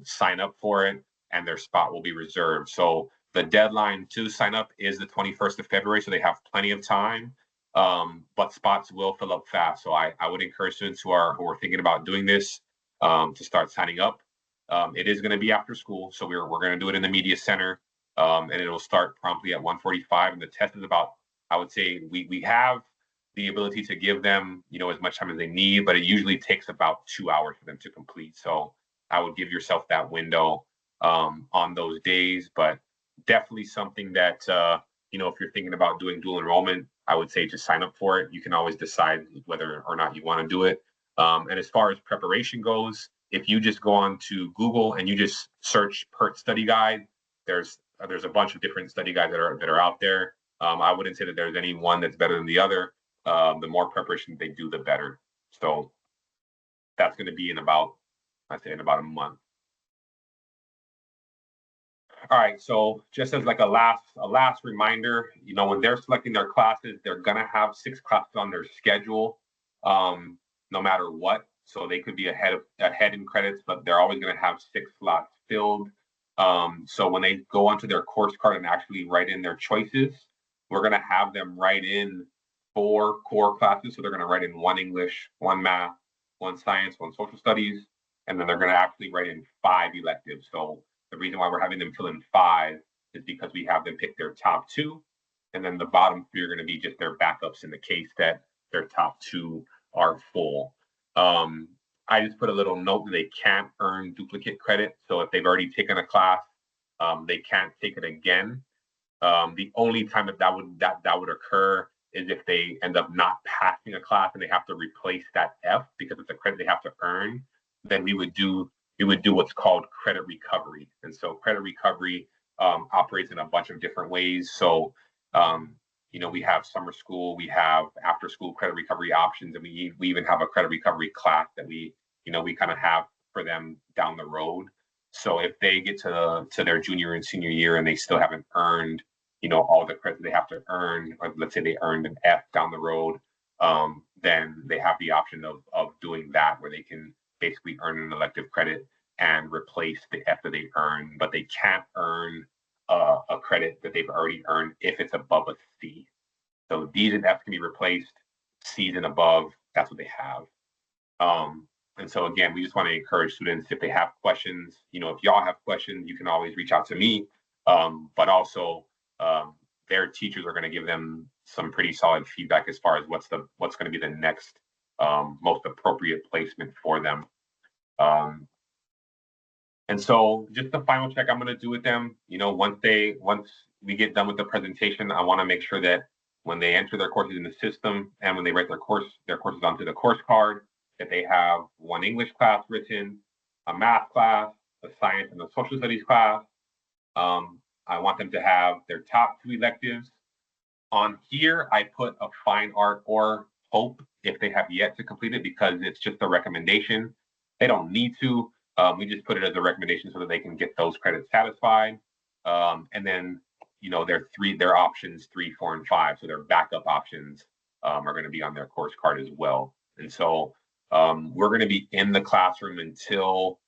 sign up for it, and their spot will be reserved. So the deadline to sign up is the 21st of February, so they have plenty of time, but spots will fill up fast. So I would encourage students who are thinking about doing this to start signing up. It is going to be after school, so we're going to do it in the media center, and it'll start promptly at 1:45. And the test is about, I would say, we have the ability to give them as much time as they need, but it usually takes about 2 hours for them to complete. So I would give yourself that window on those days, but definitely something that if you're thinking about doing dual enrollment, I would say just sign up for it. You can always decide whether or not you want to do it. And as far as preparation goes, if you just go on to Google and you just search PERT study guide, there's a bunch of different study guides that are out there. I wouldn't say that there's any one that's better than the other. The more preparation they do, the better. So that's going to be in about a month. All right, so just as like a last reminder, when they're selecting their classes, they're gonna have 6 classes on their schedule, no matter what. So they could be ahead in credits, but they're always gonna have 6 slots filled. So when they go onto their course card and actually write in their choices, we're gonna have them write in 4 core classes. So they're gonna write in 1 English, 1 math, 1 science, 1 social studies, and then they're gonna actually write in 5 electives. So the reason why we're having them fill in 5 is because we have them pick their top 2, and then the bottom 3 are going to be just their backups in the case that their top 2 are full. I just put a little note that they can't earn duplicate credit. So if they've already taken a class, they can't take it again. The only time that would occur is if they end up not passing a class and they have to replace that F because it's a credit they have to earn. Then we would do what's called credit recovery. And so credit recovery operates in a bunch of different ways. So, we have summer school, we have after school credit recovery options, and we even have a credit recovery class that we kind of have for them down the road. So if they get to their junior and senior year and they still haven't earned, all the credit they have to earn, or let's say they earned an F down the road, then they have the option of doing that where they can basically earn an elective credit and replace the F that they earn, but they can't earn a credit that they've already earned if it's above a C. So D's and F's can be replaced, C's and above, that's what they have. And so again, we just want to encourage students, if they have questions, if y'all have questions, you can always reach out to me. but also their teachers are going to give them some pretty solid feedback as far as what's going to be the next most appropriate placement for them. And so just the final check I'm going to do with them, once we get done with the presentation, I want to make sure that when they enter their courses in the system and when they write their courses onto the course card, that they have one English class written, a math class, a science and a social studies class. I want them to have their top 2 electives. On here, I put a fine art or hope if they have yet to complete it, because it's just a recommendation. They don't need to. We just put it as a recommendation so that they can get those credits satisfied. And then, their options 3, 4, and 5. So their backup options are going to be on their course card as well. And so we're going to be in the classroom until,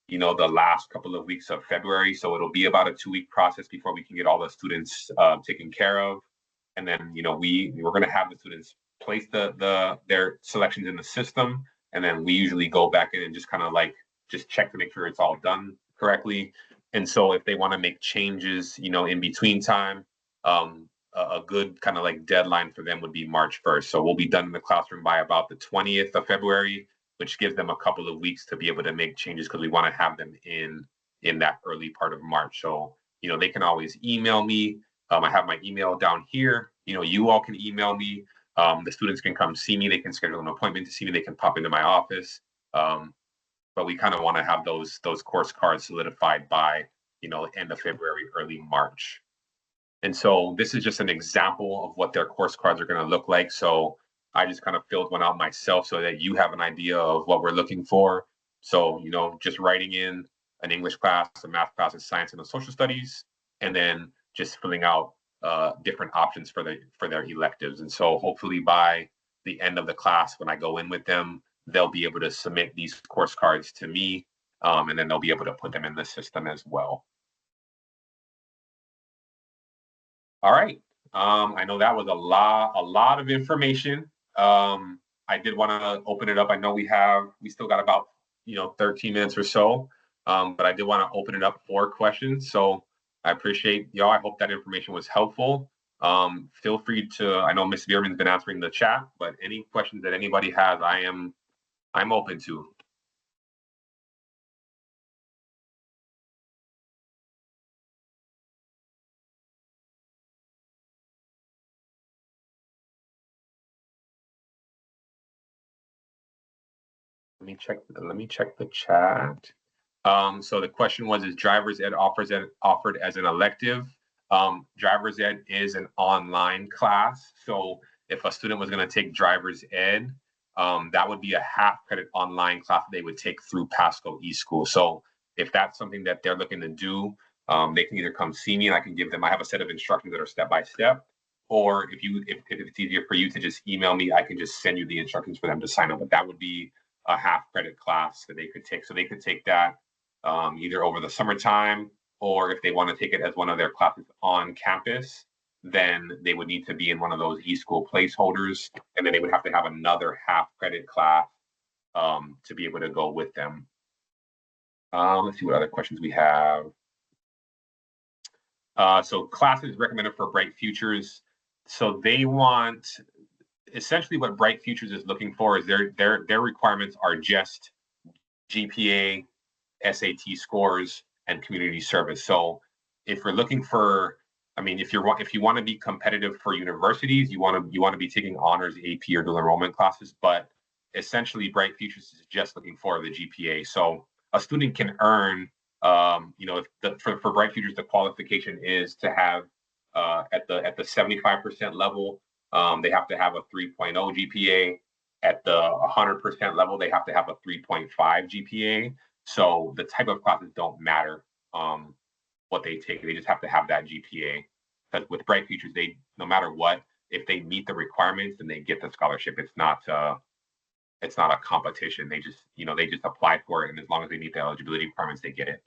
the last couple of weeks of February. So it'll be about a 2-week process before we can get all the students taken care of. And then, we're going to have the students place their selections in the system. And then we usually go back in and just kind of just check to make sure it's all done correctly. And so if they want to make changes, in between time, a good kind of deadline for them would be March 1st. So we'll be done in the classroom by about the 20th of February, which gives them a couple of weeks to be able to make changes, because we want to have them in that early part of March. So, they can always email me. I have my email down here. You all can email me. The students can come see me. They can schedule an appointment to see me. They can pop into my office. But we kind of want to have those course cards solidified by, end of February, early March. And so this is just an example of what their course cards are going to look like. So I just kind of filled one out myself so that you have an idea of what we're looking for. So, just writing in an English class, a math class, a science, and a social studies, and then just filling out different options for their electives. And so hopefully by the end of the class, when I go in with them, they'll be able to submit these course cards to me, and then they'll be able to put them in the system as well. All right. I know that was a lot of information. I did want to open it up. I know we still got about 13 minutes or so, but I did want to open it up for questions. So I appreciate y'all. I hope that information was helpful. Feel free to. I know Ms. Bierman's been answering the chat, but any questions that anybody has, I'm open to. Let me check the chat. So the question was, is driver's ed offered as an elective? Driver's ed is an online class. So if a student was going to take driver's ed, that would be a half credit online class that they would take through Pasco eSchool. So if that's something that they're looking to do, they can either come see me and I can give them, I have a set of instructions that are step-by-step, or if it's easier for you to just email me, I can just send you the instructions for them to sign up. But that would be a half credit class that they could take. So they could take that either over the summertime, or if they want to take it as one of their classes on campus, then they would need to be in one of those eSchool placeholders, and then they would have to have another half credit class to be able to go with them. Let's see what other questions we have. So classes recommended for Bright Futures. So they want, essentially what Bright Futures is looking for is their requirements are just GPA, SAT scores, and community service. So if you're looking for, if you want to be competitive for universities, you want to be taking honors, AP, or dual enrollment classes. But essentially, Bright Futures is just looking for the GPA. So a student can earn, for Bright Futures, the qualification is to have at the 75% level, they have to have a 3.0 GPA. At the 100% level, they have to have a 3.5 GPA. So the type of classes don't matter what they take. They just have to have that GPA. Because with Bright Futures, no matter what, if they meet the requirements, then they get the scholarship. It's not a competition. They just apply for it, and as long as they meet the eligibility requirements, they get it.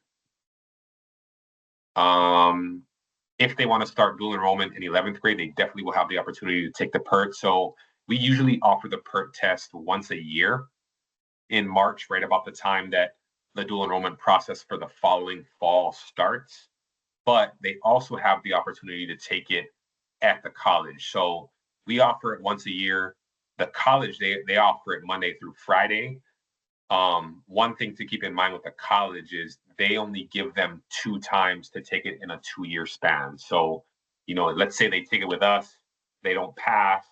If they want to start dual enrollment in 11th grade, they definitely will have the opportunity to take the PERT. So we usually offer the PERT test once a year in March, right about the time that the dual enrollment process for the following fall starts. but they also have the opportunity to take it at the college. So we offer it once a year. The college, they offer it Monday through Friday. One thing to keep in mind with the college is they only give them 2 times to take it in a 2-year span. So, let's say they take it with us, they don't pass,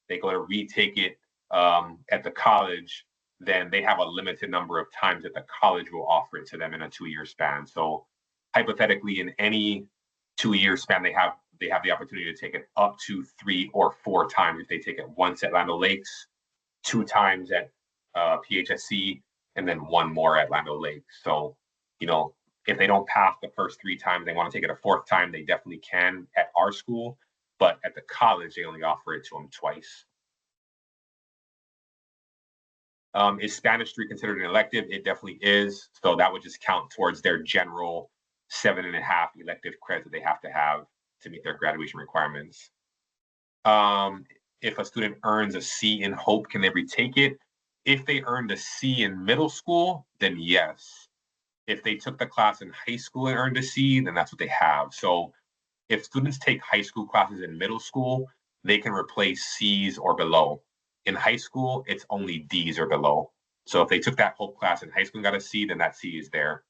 they go to retake it at the college, then they have a limited number of times that the college will offer it to them in a 2-year span. So hypothetically, in any 2-year span, they have the opportunity to take it up to 3 or 4 times if they take it once at Land O'Lakes, 2 times at PHSC, and then 1 more at Land O'Lakes. So, if they don't pass the first 3 times, they want to take it a 4th time, they definitely can at our school. But at the college, they only offer it to them twice. Is Spanish 3 considered an elective? It definitely is. So that would just count towards their general 7.5 elective credits that they have to meet their graduation requirements. If a student earns a C in Hope, can they retake it? If they earned a C in middle school, then yes. If they took the class in high school and earned a C, then that's what they have. So if students take high school classes in middle school, they can replace C's or below. In high school, it's only D's or below. So if they took that Hope class in high school and got a C, then that C is there.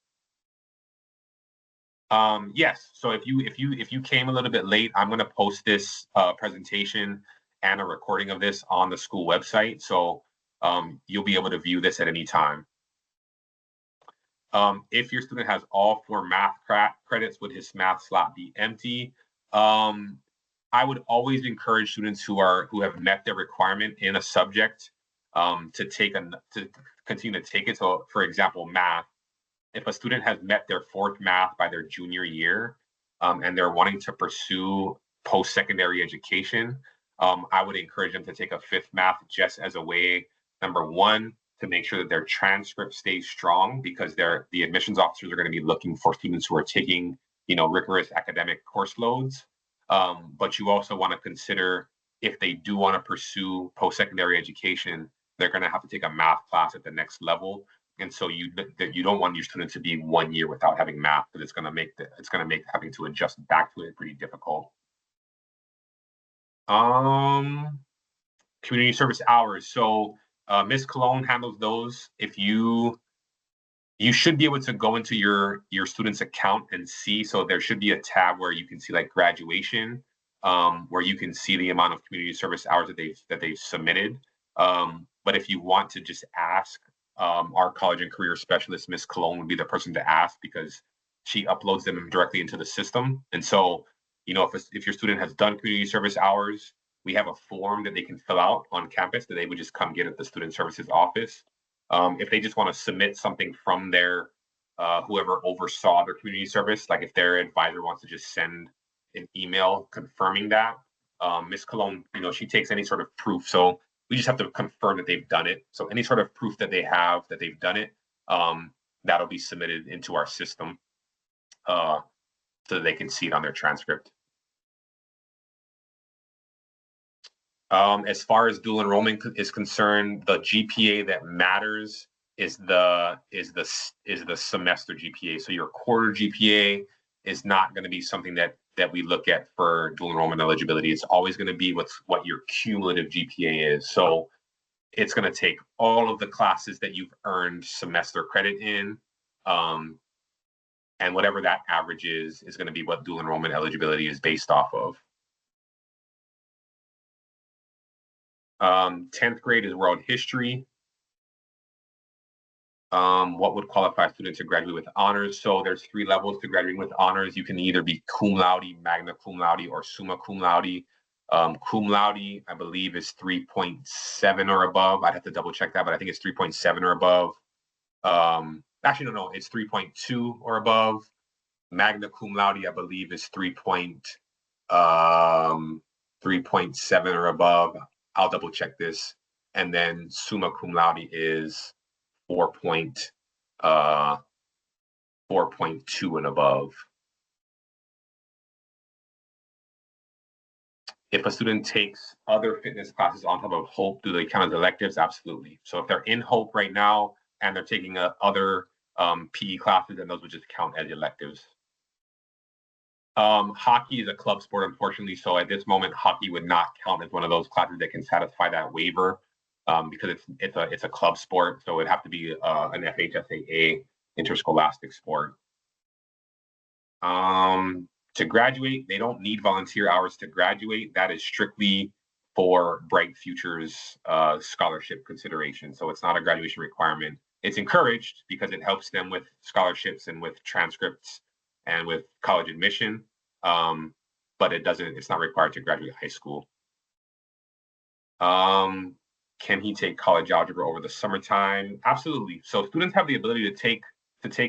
Yes. So if you came a little bit late, I'm going to post this presentation and a recording of this on the school website. So you'll be able to view this at any time. If your student has all 4 math credits, would his math slot be empty? I would always encourage students who have met their requirement in a subject to continue to take it. So, for example, math. If a student has met their 4th math by their junior year, and they're wanting to pursue post-secondary education, I would encourage them to take a 5th math just as a way, number one, to make sure that their transcript stays strong, because the admissions officers are going to be looking for students who are taking, rigorous academic course loads. But you also want to consider, if they do want to pursue post-secondary education, they're going to have to take a math class at the next level. And so you don't want your students to be 1 year without having math, because it's going to make having to adjust back to it pretty difficult. Community service hours. So Ms. Cologne handles those. If you should be able to go into your student's account and see. So there should be a tab where you can see like graduation, where you can see the amount of community service hours that they've submitted. But if you want to just ask, our college and career specialist, Ms. Cologne, would be the person to ask, because she uploads them directly into the system. And so, if your student has done community service hours, we have a form that they can fill out on campus that they would just come get at the student services office. If they just want to submit something from their whoever oversaw their community service, like if their advisor wants to just send an email confirming that, Ms. Cologne, she takes any sort of proof. So we just have to confirm that they've done it. So any sort of proof that they have that they've done it, that'll be submitted into our system, so that they can see it on their transcript. As far as dual enrollment is concerned, the GPA that matters is the semester GPA. So your quarter GPA is not going to be something that we look at for dual enrollment eligibility. It's always going to be what your cumulative GPA is. So it's going to take all of the classes that you've earned semester credit in, and whatever that average is going to be what dual enrollment eligibility is based off of. 10th grade is world history. What would qualify a student to graduate with honors? So there's 3 levels to graduating with honors. You can either be cum laude, magna cum laude, or summa cum laude. Cum laude, I believe, is 3.7 or above. I'd have to double check that, but I think it's 3.7 or above. Actually, no, it's 3.2 or above. Magna cum laude, I believe, is 3.7 or above. I'll double check this. And then summa cum laude is 4.2 and above. If a student takes other fitness classes on top of Hope, do they count as electives? Absolutely. So if they're in Hope right now and they're taking other PE classes, then those would just count as electives. Hockey is a club sport, unfortunately. So at this moment, hockey would not count as one of those classes that can satisfy that waiver, because it's a club sport. So it'd have to be an FHSAA interscholastic sport. To graduate, they don't need volunteer hours to graduate. That is strictly for Bright Futures scholarship consideration. So it's not a graduation requirement. It's encouraged because it helps them with scholarships and with transcripts and with college admission. But it's not required to graduate high school. Can he take college algebra over the summertime? Absolutely. So students have the ability to take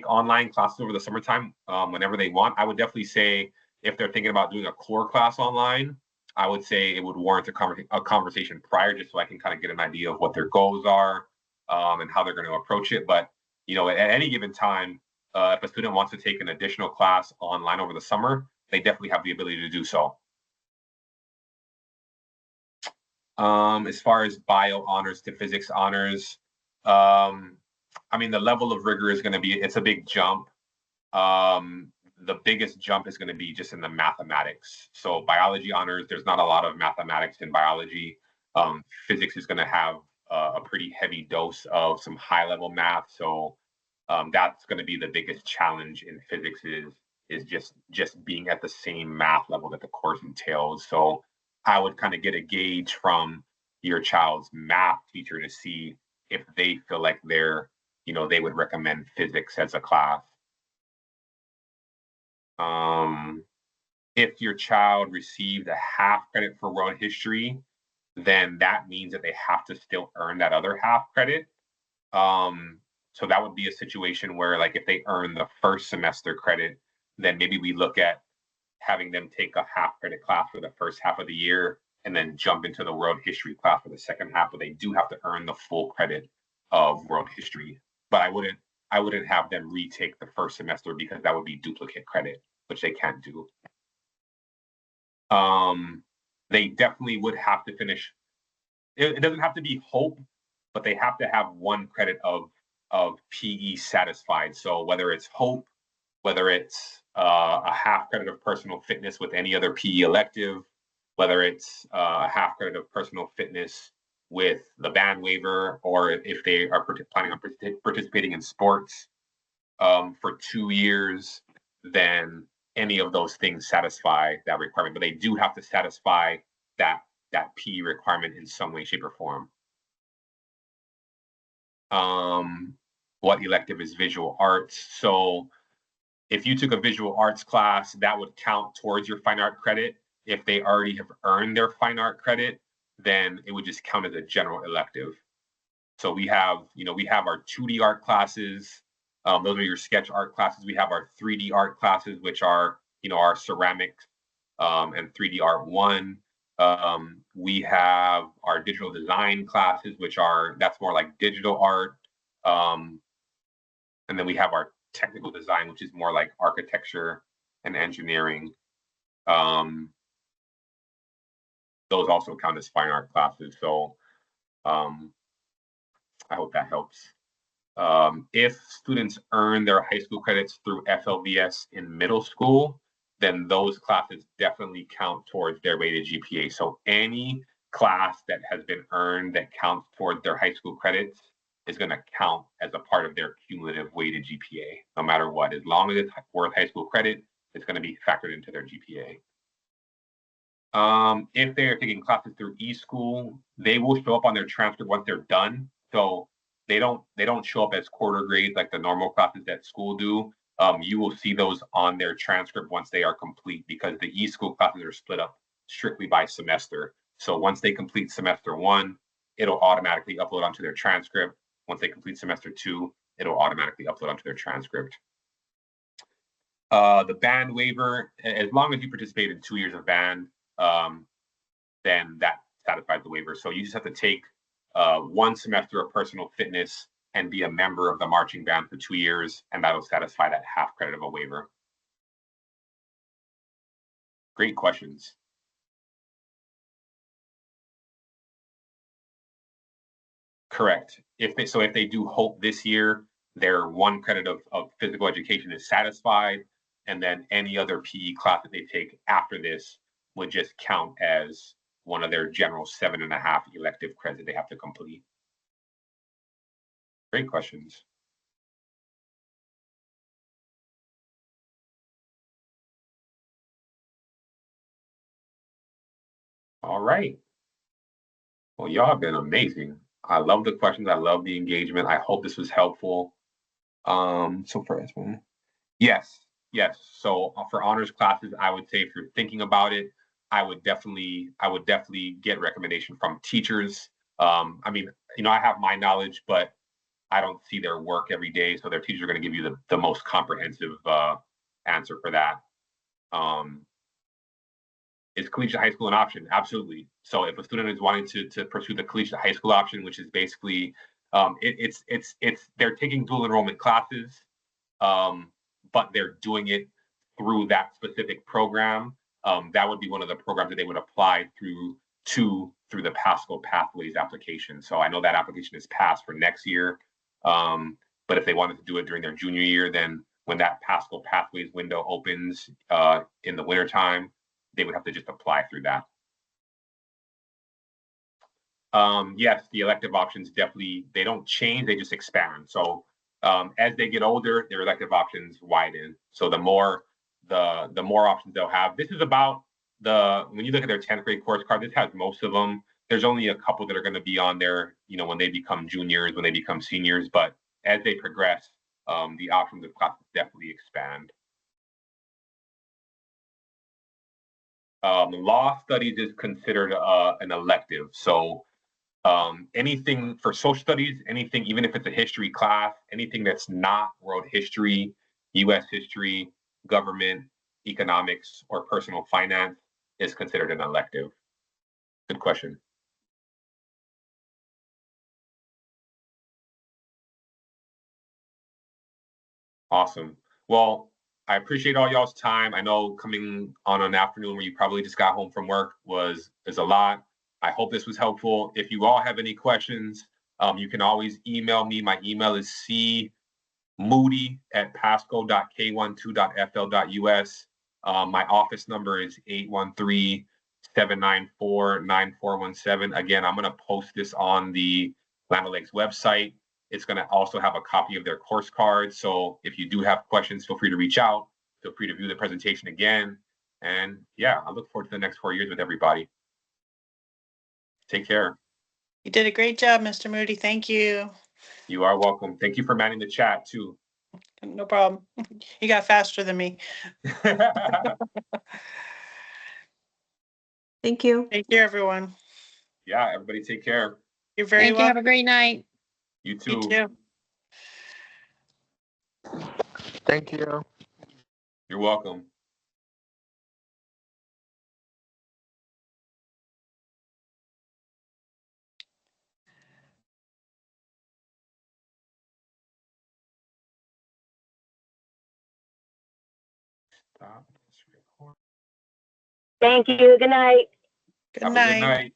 online classes over the summertime whenever they want. I would definitely say if they're thinking about doing a core class online, I would say it would warrant a conversation prior, just so I can kind of get an idea of what their goals are and how they're going to approach it. But at any given time, if a student wants to take an additional class online over the summer, they definitely have the ability to do so. As far as bio honors to physics honors, I mean, the level of rigor is going to it's a big jump. The biggest jump is going to be just in the mathematics. So biology honors, there's not a lot of mathematics in biology. Physics is going to have a pretty heavy dose of some high level math. So that's going to be the biggest challenge in physics is just being at the same math level that the course entails. So I would kind of get a gauge from your child's math teacher to see if they feel like they would recommend physics as a class. If your child received a half credit for world history, then that means that they have to still earn that other half credit. So that would be a situation where, like, if they earn the first semester credit, then maybe we look at having them take a half credit class for the first half of the year and then jump into the world history class for the second half, but they do have to earn the full credit of world history. But I wouldn't have them retake the first semester because that would be duplicate credit, which they can't do. They definitely would have to finish. It doesn't have to be hope, but they have to have one credit of PE satisfied. So whether it's hope, whether it's a half credit of personal fitness with any other PE elective, whether it's a half credit of personal fitness with the band waiver, or if they are planning on participating in sports for 2 years, then any of those things satisfy that requirement. But they do have to satisfy that PE requirement in some way, shape, or form. What elective is visual arts? So if you took a visual arts class, that would count towards your fine art credit. If they already have earned their fine art credit, then it would just count as a general elective. So we have our 2D art classes. Those are your sketch art classes. We have our 3D art classes, which are, our ceramics and 3D art 1. We have our digital design classes, that's more like digital art. And then we have our technical design, which is more like architecture and engineering. Those also count as fine art classes. So I hope that helps. If students earn their high school credits through FLVS in middle school, then those classes definitely count towards their weighted GPA. So any class that has been earned that counts towards their high school credits is going to count as a part of their cumulative weighted GPA, no matter what. As long as it's worth high school credit, it's going to be factored into their GPA. If they're taking classes through eSchool, they will show up on their transcript once they're done. So they don't show up as quarter grades like the normal classes that school do. You will see those on their transcript once they are complete, because the eSchool classes are split up strictly by semester. So once they complete semester 1, it'll automatically upload onto their transcript. Once they complete semester 2, it'll automatically upload onto their transcript. The band waiver, as long as you participate in 2 years of band, then that satisfies the waiver. So you just have to take 1 semester of personal fitness and be a member of the marching band for 2 years, and that'll satisfy that half credit of a waiver. Great questions. Correct. If they do hope this year, their 1 credit of physical education is satisfied. and then any other PE class that they take after this would just count as one of their general 7.5 elective credits that they have to complete. Great questions. All right. Well, y'all have been amazing. I love the questions. I love the engagement. I hope this was helpful. So for yes, yes. So for honors classes, I would say if you're thinking about it, I would definitely get recommendation from teachers. I mean, I have my knowledge, but I don't see their work every day. So their teachers are going to give you the most comprehensive answer for that. Is collegiate high school an option? Absolutely. So if a student is wanting to pursue the collegiate high school option, which is basically they're taking dual enrollment classes, but they're doing it through that specific program. That would be one of the programs that they would apply through the Pasco Pathways application. So I know that application is passed for next year. But if they wanted to do it during their junior year, then when that Pasco Pathways window opens in the wintertime, they would have to just apply through that. Yes, the elective options definitely, they don't change, they just expand. So as they get older, their elective options widen. So the more options they'll have. This is about when you look at their 10th grade course card, this has most of them. There's only a couple that are going to be on there, when they become juniors, when they become seniors. But as they progress, the options of classes definitely expand. Law studies is considered an elective. So anything for social studies, anything, even if it's a history class, anything that's not world history, US history, government, economics, or personal finance is considered an elective. Good question. Awesome. Well, I appreciate all y'all's time. I know coming on an afternoon where you probably just got home from work is a lot. I hope this was helpful. If you all have any questions, you can always email me. My email is cmoody@pasco.k12.fl.us. My office number is 813-794-9417. Again, I'm going to post this on the Land O'Lakes website. It's going to also have a copy of their course card. So if you do have questions, feel free to reach out. Feel free to view the presentation again. And yeah, I look forward to the next 4 years with everybody. Take care. You did a great job, Mr. Moody. Thank you. You are welcome. Thank you for manning the chat too. No problem. You got faster than me. Thank you. Thank you, everyone. Yeah, everybody take care. You're very Thank you. welcome. Have a great night. You You too. too. Thank you. You're welcome. Stop this recording. Thank you. Good night. Good Have a good night. night.